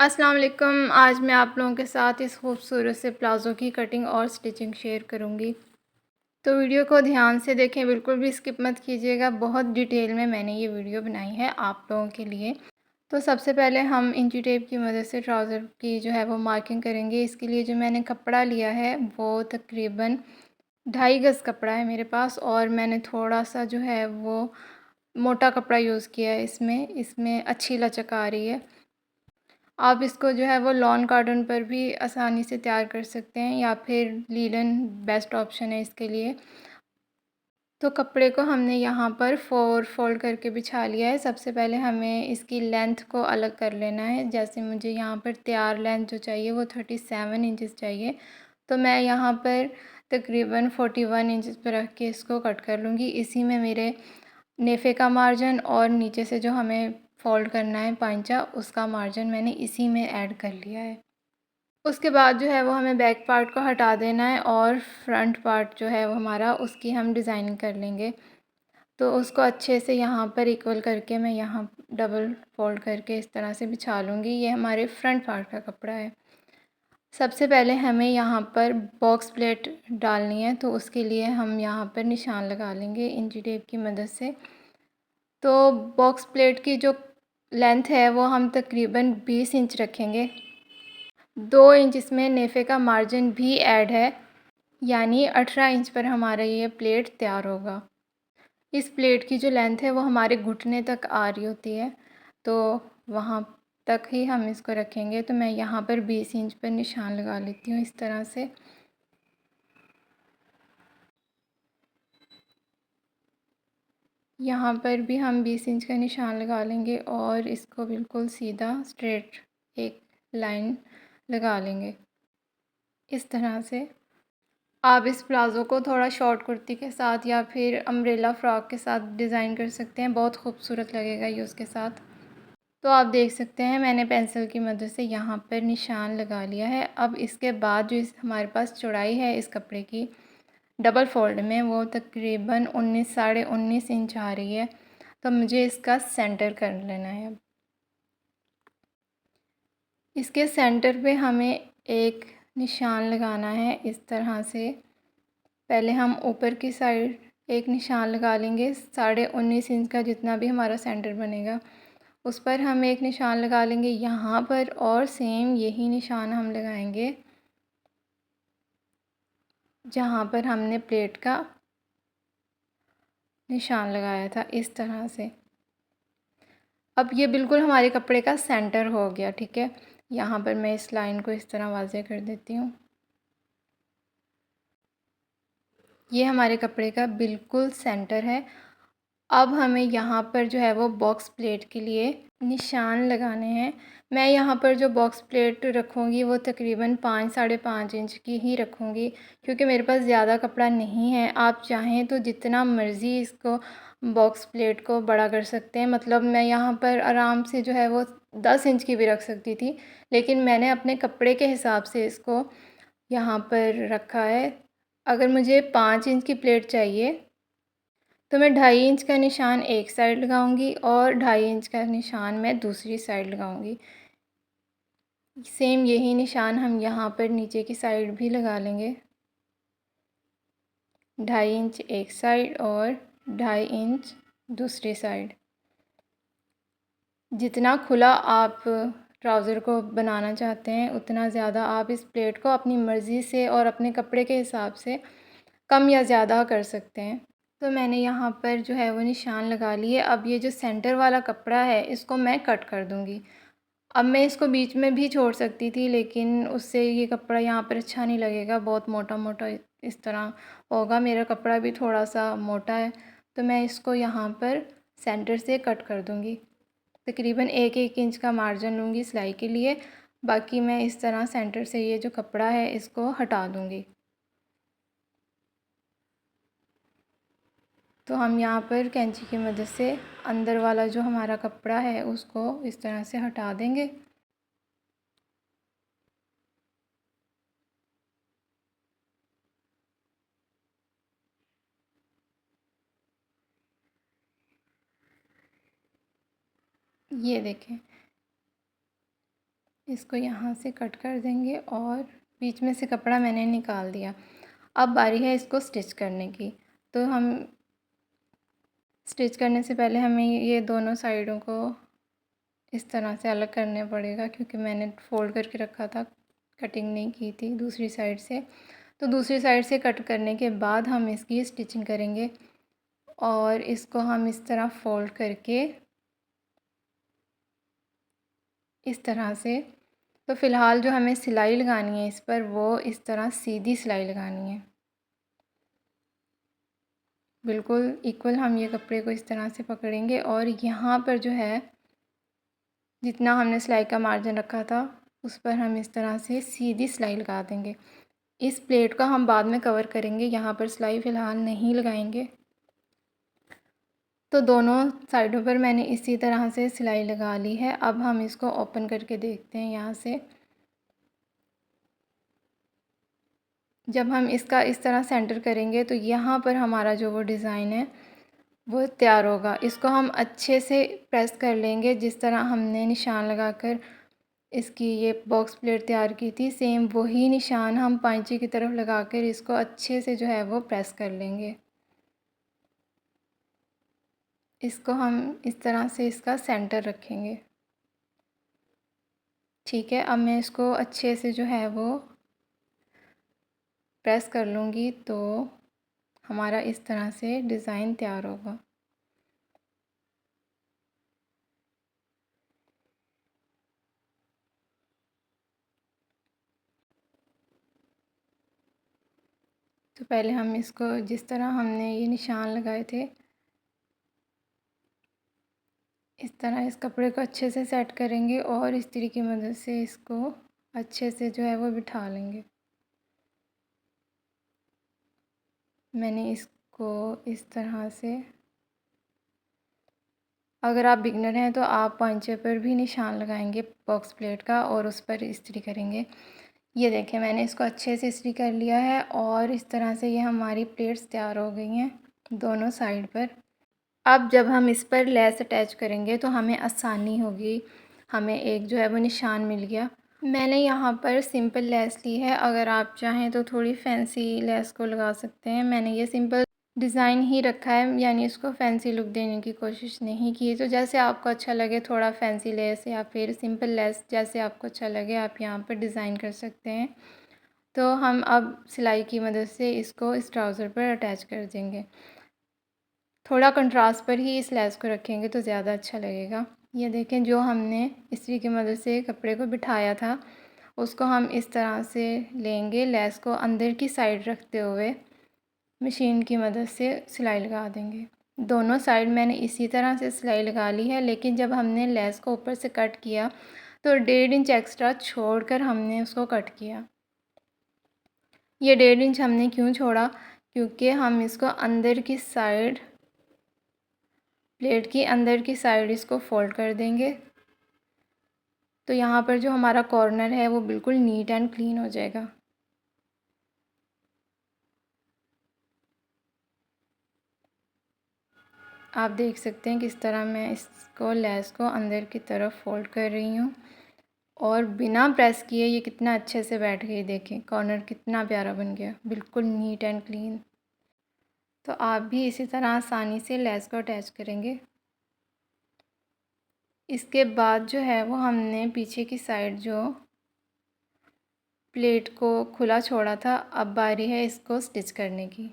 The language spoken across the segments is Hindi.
अस्सलाम वालेकुम। आज मैं आप लोगों के साथ इस खूबसूरत से प्लाज़ो की कटिंग और स्टिचिंग शेयर करूँगी। तो वीडियो को ध्यान से देखें, बिल्कुल भी स्किप मत कीजिएगा। बहुत डिटेल में मैंने ये वीडियो बनाई है आप लोगों के लिए। तो सबसे पहले हम इंची टेप की मदद से ट्राउज़र की जो है वो मार्किंग करेंगे। इसके लिए जो मैंने कपड़ा लिया है वो तकरीबन 2.5 गज़ कपड़ा है मेरे पास, और मैंने थोड़ा-सा जो है वो मोटा कपड़ा यूज़ किया है इसमें अच्छी लचक आ रही है। आप इसको जो है वो लॉन कॉटन पर भी आसानी से तैयार कर सकते हैं, या फिर लीलन बेस्ट ऑप्शन है इसके लिए। तो कपड़े को हमने यहाँ पर 4 फोल्ड करके बिछा लिया है। सबसे पहले हमें इसकी लेंथ को अलग कर लेना है। जैसे मुझे यहाँ पर तैयार लेंथ जो चाहिए वो 37 इंचेस चाहिए, तो मैं यहाँ पर तकरीबन 41 इंचेस पर रख के इसको कट कर लूँगी। इसी में मेरे नेफ़े का मार्जिन और नीचे से जो हमें फ़ोल्ड करना है पांचा, उसका मार्जिन मैंने इसी में ऐड कर लिया है। उसके बाद जो है वो हमें बैक पार्ट को हटा देना है, और फ्रंट पार्ट जो है वो हमारा, उसकी हम डिज़ाइनिंग कर लेंगे। तो उसको अच्छे से यहाँ पर इक्वल करके मैं यहाँ डबल फ़ोल्ड करके इस तरह से बिछा लूँगी। ये हमारे फ्रंट पार्ट का कपड़ा है। सबसे पहले हमें यहाँ पर बॉक्स प्लेट डालनी है, तो उसके लिए हम यहाँ पर निशान लगा लेंगे इंची टेप की मदद से। तो बॉक्स प्लेट की जो लेंथ है वो हम तकरीबन 20 इंच रखेंगे। 2 इंच इसमें नेफ़े का मार्जिन भी ऐड है, यानी 18 इंच पर हमारा ये प्लेट तैयार होगा। इस प्लेट की जो लेंथ है वो हमारे घुटने तक आ रही होती है, तो वहाँ तक ही हम इसको रखेंगे। तो मैं यहाँ पर 20 इंच पर निशान लगा लेती हूँ इस तरह से। यहाँ पर भी हम 20 इंच का निशान लगा लेंगे, और इसको बिल्कुल सीधा स्ट्रेट एक लाइन लगा लेंगे इस तरह से। आप इस प्लाज़ो को थोड़ा शॉर्ट कुर्ती के साथ या फिर अम्ब्रेला फ़्रॉक के साथ डिज़ाइन कर सकते हैं, बहुत खूबसूरत लगेगा ये उसके साथ। तो आप देख सकते हैं मैंने पेंसिल की मदद से यहाँ पर निशान लगा लिया है। अब इसके बाद जो इस हमारे पास चौड़ाई है इस कपड़े की डबल फोल्ड में, वो तकरीबन 19 साढ़े 19 इंच आ रही है। तो मुझे इसका सेंटर कर लेना है। अब इसके सेंटर पे हमें एक निशान लगाना है इस तरह से। पहले हम ऊपर की साइड एक निशान लगा लेंगे, साढ़े 19 इंच का जितना भी हमारा सेंटर बनेगा उस पर हम एक निशान लगा लेंगे यहाँ पर, और सेम यही निशान हम लगाएंगे जहाँ पर हमने प्लेट का निशान लगाया था इस तरह से। अब ये बिल्कुल हमारे कपड़े का सेंटर हो गया, ठीक है। यहाँ पर मैं इस लाइन को इस तरह वाज़े कर देती हूँ। ये हमारे कपड़े का बिल्कुल सेंटर है। अब हमें यहाँ पर जो है वो बॉक्स प्लेट के लिए निशान लगाने हैं। मैं यहाँ पर जो बॉक्स प्लेट रखूँगी वो तकरीबन 5 साढ़े 5 इंच की ही रखूँगी, क्योंकि मेरे पास ज़्यादा कपड़ा नहीं है। आप चाहें तो जितना मर्ज़ी इसको बॉक्स प्लेट को बड़ा कर सकते हैं। मतलब मैं यहाँ पर आराम से जो है वो 10 इंच की भी रख सकती थी, लेकिन मैंने अपने कपड़े के हिसाब से इसको यहाँ पर रखा है। अगर मुझे 5 इंच की प्लेट चाहिए तो मैं 2.5 इंच का निशान एक साइड लगाऊंगी, और 2.5 इंच का निशान मैं दूसरी साइड लगाऊंगी। सेम यही निशान हम यहाँ पर नीचे की साइड भी लगा लेंगे। 2.5 इंच एक साइड और 2.5 इंच दूसरी साइड। जितना खुला आप ट्राउज़र को बनाना चाहते हैं उतना ज़्यादा आप इस प्लेट को अपनी मर्ज़ी से और अपने कपड़े के हिसाब से कम या ज़्यादा कर सकते हैं। तो मैंने यहाँ पर जो है वो निशान लगा लिए। अब ये जो सेंटर वाला कपड़ा है इसको मैं कट कर दूँगी। अब मैं इसको बीच में भी छोड़ सकती थी, लेकिन उससे ये कपड़ा यहाँ पर अच्छा नहीं लगेगा, बहुत मोटा मोटा इस तरह होगा। मेरा कपड़ा भी थोड़ा सा मोटा है, तो मैं इसको यहाँ पर सेंटर से कट कर दूँगी। तकरीबन एक एक इंच का मार्जिन लूँगी सिलाई के लिए। बाकी मैं इस तरह सेंटर से ये जो कपड़ा है इसको हटा दूँगी। तो हम यहाँ पर कैंची की मदद से अंदर वाला जो हमारा कपड़ा है उसको इस तरह से हटा देंगे। ये देखें, इसको यहाँ से कट कर देंगे और बीच में से कपड़ा मैंने निकाल दिया। अब बारी है इसको स्टिच करने की। तो हम स्टिच करने से पहले हमें ये दोनों साइडों को इस तरह से अलग करना पड़ेगा, क्योंकि मैंने फ़ोल्ड करके रखा था, कटिंग नहीं की थी दूसरी साइड से। तो दूसरी साइड से कट करने के बाद हम इसकी स्टिचिंग करेंगे और इसको हम इस तरह फ़ोल्ड करके इस तरह से। तो फ़िलहाल जो हमें सिलाई लगानी है इस पर, वो इस तरह सीधी सिलाई लगानी है, बिल्कुल इक्वल। हम ये कपड़े को इस तरह से पकड़ेंगे और यहाँ पर जो है जितना हमने सिलाई का मार्जिन रखा था उस पर हम इस तरह से सीधी सिलाई लगा देंगे। इस प्लेट का हम बाद में कवर करेंगे, यहाँ पर सिलाई फ़िलहाल नहीं लगाएंगे। तो दोनों साइडों पर मैंने इसी तरह से सिलाई लगा ली है। अब हम इसको ओपन करके देखते हैं यहाँ से। जब हम इसका इस तरह सेंटर करेंगे तो यहाँ पर हमारा जो वो डिज़ाइन है वो तैयार होगा। इसको हम अच्छे से प्रेस कर लेंगे, जिस तरह हमने निशान लगाकर इसकी ये बॉक्स प्लेट तैयार की थी, सेम वही निशान हम पांचे की तरफ लगाकर इसको अच्छे से जो है वो प्रेस कर लेंगे। इसको हम इस तरह से इसका सेंटर रखेंगे। ठीक है, अब मैं इसको अच्छे से जो है वो प्रेस कर लूँगी तो हमारा इस तरह से डिज़ाइन तैयार होगा। तो पहले हम इसको जिस तरह हमने ये निशान लगाए थे इस तरह इस कपड़े को अच्छे से सेट करेंगे और इस्त्री की मदद से इसको अच्छे से जो है वो बिठा लेंगे। मैंने इसको इस तरह से, अगर आप बिगनर हैं तो आप पांचे पर भी निशान लगाएंगे बॉक्स प्लेट का और उस पर इस्त्री करेंगे। ये देखें, मैंने इसको अच्छे से इस्त्री कर लिया है और इस तरह से ये हमारी प्लेट्स तैयार हो गई हैं दोनों साइड पर। अब जब हम इस पर लेस अटैच करेंगे तो हमें आसानी होगी। हमें एक जो है वो निशान मिल गया। मैंने यहाँ पर सिंपल लेस ली है, अगर आप चाहें तो थोड़ी फैंसी लेस को लगा सकते हैं। मैंने ये सिंपल डिज़ाइन ही रखा है, यानी इसको फैंसी लुक देने की कोशिश नहीं की। तो जैसे आपको अच्छा लगे, थोड़ा फैंसी लेस या फिर सिंपल लेस, जैसे आपको अच्छा लगे आप यहाँ पर डिज़ाइन कर सकते हैं। तो हम अब सिलाई की मदद से इसको इस ट्राउज़र पर अटैच कर देंगे। थोड़ा कंट्रास्ट पर ही इस लेस को रखेंगे तो ज़्यादा अच्छा लगेगा। ये देखें, जो हमने इस्त्री की मदद से कपड़े को बिठाया था उसको हम इस तरह से लेंगे, लेस को अंदर की साइड रखते हुए मशीन की मदद से सिलाई लगा देंगे। दोनों साइड मैंने इसी तरह से सिलाई लगा ली है, लेकिन जब हमने लेस को ऊपर से कट किया तो 1.5 इंच एक्स्ट्रा छोड़कर हमने उसको कट किया। ये 1.5 इंच हमने क्यों छोड़ा? क्योंकि हम इसको अंदर की साइड, प्लेट की अंदर की साइड इसको फोल्ड कर देंगे तो यहाँ पर जो हमारा कॉर्नर है वो बिल्कुल नीट एंड क्लीन हो जाएगा। आप देख सकते हैं किस तरह मैं इसको लेस को अंदर की तरफ फोल्ड कर रही हूँ और बिना प्रेस किए ये कितना अच्छे से बैठ गई। देखें कॉर्नर कितना प्यारा बन गया, बिल्कुल नीट एंड क्लीन। तो आप भी इसी तरह आसानी से लेस को अटैच करेंगे। इसके बाद जो है वो हमने पीछे की साइड जो प्लेट को खुला छोड़ा था, अब बारी है इसको स्टिच करने की।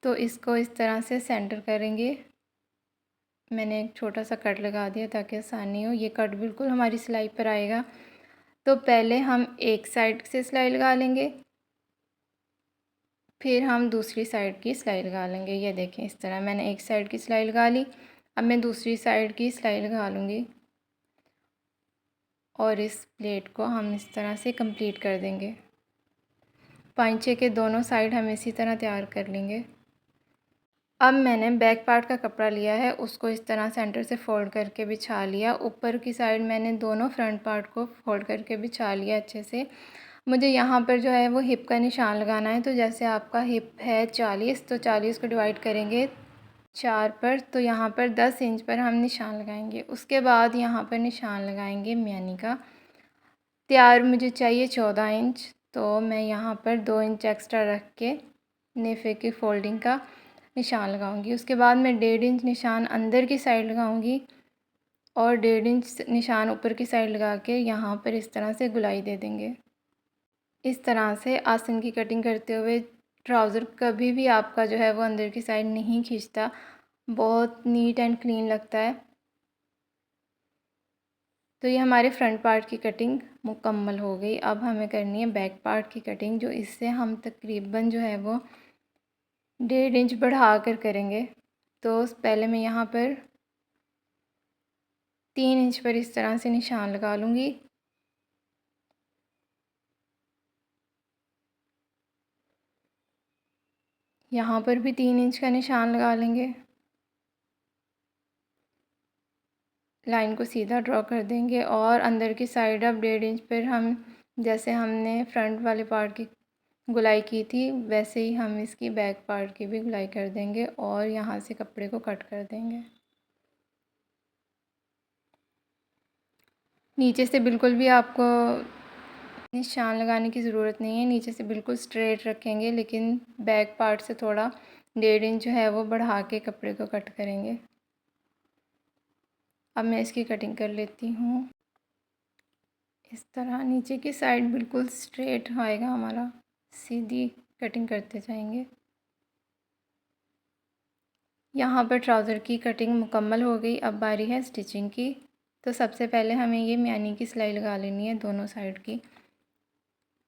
तो इसको इस तरह से सेंटर करेंगे। मैंने एक छोटा सा कट लगा दिया ताकि आसानी हो। ये कट बिल्कुल हमारी सिलाई पर आएगा। तो पहले हम एक साइड से सिलाई लगा लेंगे, फिर हम दूसरी साइड की सिलाई लगा लेंगे। ये देखें, इस तरह मैंने एक साइड की सिलाई लगा ली। अब मैं दूसरी साइड की सिलाई लगा लूँगी और इस प्लेट को हम इस तरह से कंप्लीट कर देंगे। पांचे के दोनों साइड हम इसी तरह तैयार कर लेंगे। अब मैंने बैक पार्ट का कपड़ा लिया है, उसको इस तरह सेंटर से फ़ोल्ड करके बिछा लिया। ऊपर की साइड मैंने दोनों फ्रंट पार्ट को फ़ोल्ड करके बिछा लिया अच्छे से। मुझे यहाँ पर जो है वो हिप का निशान लगाना है। तो जैसे आपका हिप है 40, तो 40 को डिवाइड करेंगे 4 पर, तो यहाँ पर 10 इंच पर हम निशान लगाएंगे। उसके बाद यहाँ पर निशान लगाएंगे म्यानी का। तैयार मुझे चाहिए 14 इंच, तो मैं यहाँ पर 2 इंच एक्स्ट्रा रख के नेफे की फोल्डिंग का निशान लगाऊंगी। उसके बाद मैं 1.5 इंच निशान अंदर की साइड लगाऊंगी और 1.5 इंच निशान ऊपर की साइड लगा के यहाँ पर इस तरह से गुलाई दे देंगे। इस तरह से आसन की कटिंग करते हुए ट्राउज़र कभी भी आपका जो है वो अंदर की साइड नहीं खींचता, बहुत नीट एंड क्लीन लगता है। तो ये हमारे फ्रंट पार्ट की कटिंग मुकम्मल हो गई। अब हमें करनी है बैक पार्ट की कटिंग, जो इससे हम तकरीबन जो है वो 1.5 इंच बढ़ा कर करेंगे। तो पहले मैं यहाँ पर 3 इंच पर इस तरह से निशान लगा लूँगी। यहाँ पर भी 3 इंच का निशान लगा लेंगे। लाइन को सीधा ड्रॉ कर देंगे और अंदर की साइड अब 1.5 इंच पर हम, जैसे हमने फ्रंट वाले पार्ट की गुलाई की थी, वैसे ही हम इसकी बैक पार्ट की भी गुलाई कर देंगे और यहाँ से कपड़े को कट कर देंगे। नीचे से बिल्कुल भी आपको निशान लगाने की ज़रूरत नहीं है, नीचे से बिल्कुल स्ट्रेट रखेंगे, लेकिन बैक पार्ट से थोड़ा 1.5 इंच जो है वो बढ़ा के कपड़े को कट करेंगे। अब मैं इसकी कटिंग कर लेती हूँ। इस तरह नीचे की साइड बिल्कुल स्ट्रेट आएगा हमारा, सीधी कटिंग करते जाएंगे। यहाँ पर ट्राउज़र की कटिंग मुकम्मल हो गई। अब बारी है स्टिचिंग की। तो सबसे पहले हमें ये म्यानी की सिलाई लगा लेनी है दोनों साइड की।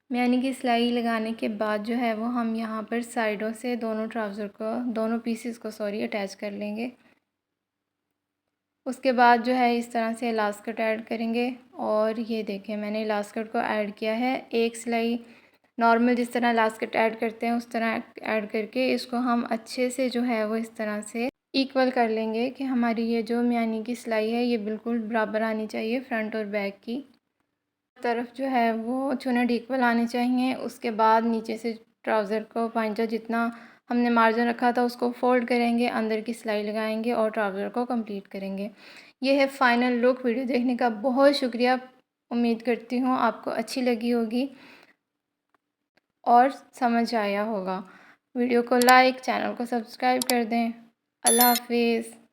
म्यानी की सिलाई लगाने के बाद जो है वो हम यहाँ पर साइडों से दोनों पीसेस को अटैच कर लेंगे। उसके बाद जो है इस तरह से इलास्टिक ऐड करेंगे और ये देखें मैंने इलास्टिक को ऐड किया है। एक सिलाई नॉर्मल जिस तरह इलास्टिक ऐड करते हैं उस तरह ऐड करके इसको हम अच्छे से जो है वो इस तरह से इक्वल कर लेंगे कि हमारी ये जो म्यानी की सिलाई है ये बिल्कुल बराबर आनी चाहिए, फ्रंट और बैक की तरफ जो है वो चुनट इक्वल आने चाहिए। उसके बाद नीचे से ट्राउज़र को पांचा जितना हमने मार्जिन रखा था उसको फ़ोल्ड करेंगे, अंदर की सिलाई लगाएंगे और ट्राउज़र को कंप्लीट करेंगे। ये है फ़ाइनल लुक। वीडियो देखने का बहुत शुक्रिया। उम्मीद करती हूँ आपको अच्छी लगी होगी और समझ आया होगा। वीडियो को लाइक, चैनल को सब्सक्राइब कर दें। अल्लाह हाफिज़।